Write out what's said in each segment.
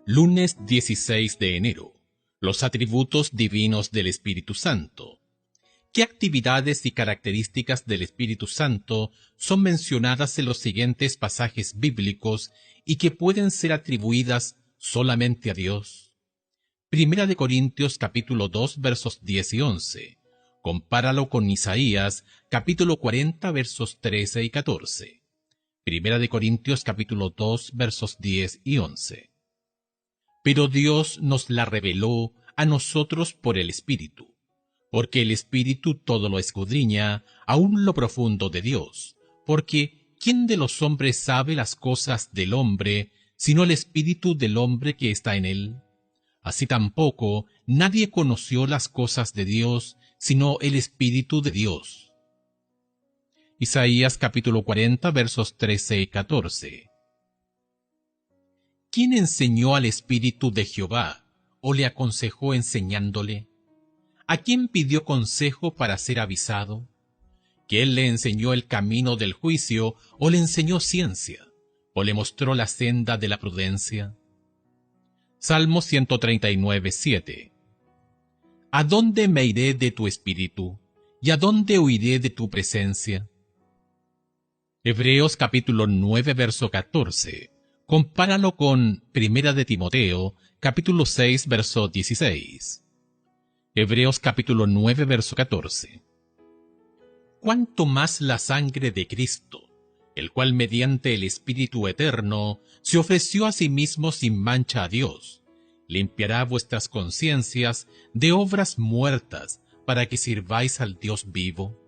Lunes 16 de enero. Los atributos divinos del Espíritu Santo. ¿Qué actividades y características del Espíritu Santo son mencionadas en los siguientes pasajes bíblicos y que pueden ser atribuidas solamente a Dios? Primera de Corintios capítulo 2 versos 10 y 11. Compáralo con Isaías capítulo 40 versos 13 y 14. Primera de Corintios capítulo 2 versos 10 y 11. Pero Dios nos la reveló a nosotros por el Espíritu, porque el Espíritu todo lo escudriña, aun lo profundo de Dios, porque ¿quién de los hombres sabe las cosas del hombre, sino el Espíritu del hombre que está en él? Así tampoco nadie conoció las cosas de Dios, sino el Espíritu de Dios. Isaías capítulo 40 versos 13 y 14. ¿Quién enseñó al Espíritu de Jehová, o le aconsejó enseñándole? ¿A quién pidió consejo para ser avisado? ¿Quién le enseñó el camino del juicio, o le enseñó ciencia, o le mostró la senda de la prudencia? Salmo 139, 7. ¿A dónde me iré de tu espíritu? ¿Y a dónde huiré de tu presencia? Hebreos capítulo 9, verso 14. Compáralo con Primera de Timoteo, capítulo 6, verso 16. Hebreos capítulo 9, verso 14. ¿Cuánto más la sangre de Cristo, el cual mediante el Espíritu Eterno se ofreció a sí mismo sin mancha a Dios, limpiará vuestras conciencias de obras muertas para que sirváis al Dios vivo?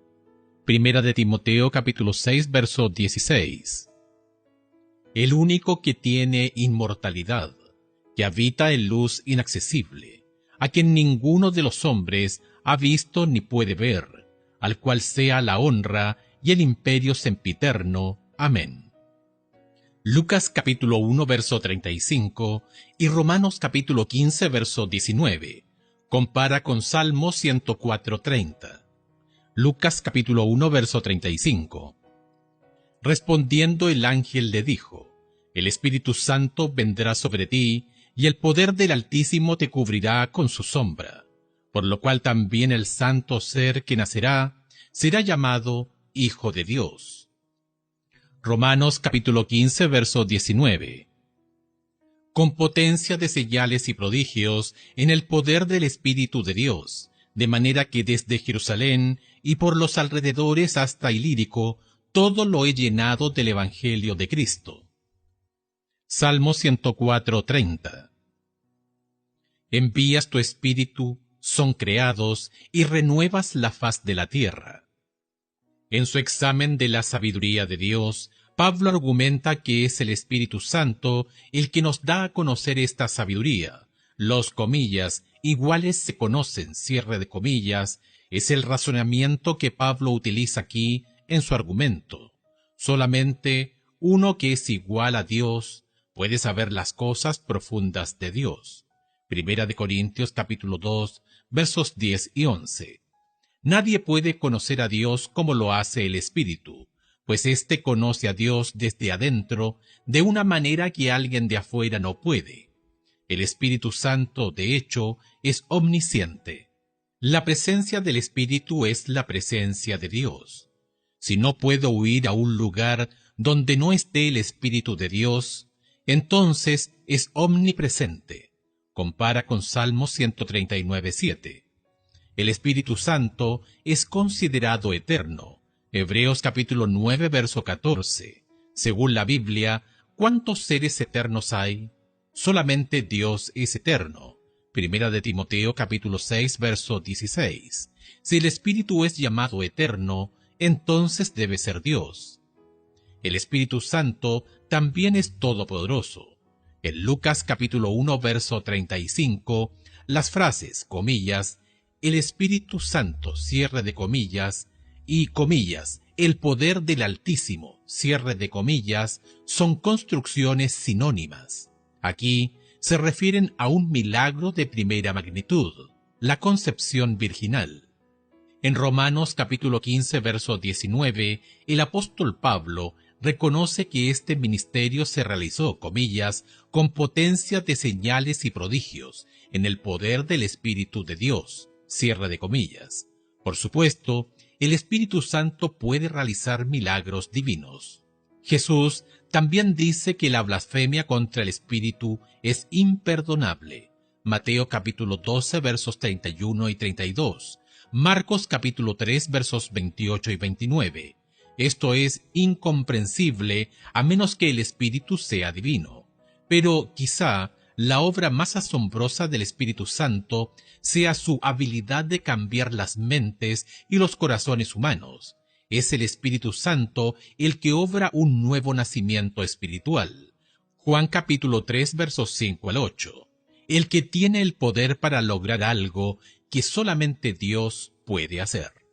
Primera de Timoteo capítulo 6, verso 16. El único que tiene inmortalidad, que habita en luz inaccesible, a quien ninguno de los hombres ha visto ni puede ver, al cual sea la honra y el imperio sempiterno. Amén. Lucas capítulo 1 verso 35 y Romanos capítulo 15 verso 19. Compara con Salmo 104:30. Lucas capítulo 1 verso 35. Respondiendo el ángel le dijo: El Espíritu Santo vendrá sobre ti, y el poder del Altísimo te cubrirá con su sombra, por lo cual también el santo ser que nacerá será llamado Hijo de Dios. Romanos capítulo 15 verso 19. Con potencia de señales y prodigios en el poder del Espíritu de Dios, de manera que desde Jerusalén y por los alrededores hasta Ilírico todo lo he llenado del Evangelio de Cristo. Salmo 104:30. Envías tu espíritu, son creados, y renuevas la faz de la tierra. En su examen de la sabiduría de Dios, Pablo argumenta que es el Espíritu Santo el que nos da a conocer esta sabiduría. Los comillas iguales se conocen, cierre de comillas, es el razonamiento que Pablo utiliza aquí en su argumento. Solamente uno que es igual a Dios puede saber las cosas profundas de Dios. Primera de Corintios capítulo 2, versos 10 y 11. Nadie puede conocer a Dios como lo hace el Espíritu, pues éste conoce a Dios desde adentro de una manera que alguien de afuera no puede. El Espíritu Santo, de hecho, es omnisciente. La presencia del Espíritu es la presencia de Dios. Si no puedo huir a un lugar donde no esté el Espíritu de Dios, entonces es omnipresente. Compara con Salmo 139:7. El Espíritu Santo es considerado eterno. Hebreos capítulo 9 verso 14. Según la Biblia, ¿cuántos seres eternos hay? Solamente Dios es eterno. Primera de Timoteo capítulo 6 verso 16. Si el Espíritu es llamado eterno, entonces debe ser Dios. El Espíritu Santo también es todopoderoso. En Lucas capítulo 1 verso 35, las frases, comillas, el Espíritu Santo, cierre de comillas, y comillas, el poder del Altísimo, cierre de comillas, son construcciones sinónimas. Aquí se refieren a un milagro de primera magnitud, la concepción virginal. En Romanos capítulo 15 verso 19, el apóstol Pablo reconoce que este ministerio se realizó, comillas, con potencia de señales y prodigios, en el poder del Espíritu de Dios, cierre de comillas. Por supuesto, el Espíritu Santo puede realizar milagros divinos. Jesús también dice que la blasfemia contra el Espíritu es imperdonable. Mateo capítulo 12 versos 31 y 32. Marcos capítulo 3 versos 28 y 29. Esto es incomprensible a menos que el Espíritu sea divino. Pero quizá la obra más asombrosa del Espíritu Santo sea su habilidad de cambiar las mentes y los corazones humanos. Es el Espíritu Santo el que obra un nuevo nacimiento espiritual. Juan capítulo 3 versos 5 al 8. El que tiene el poder para lograr algo que solamente Dios puede hacer.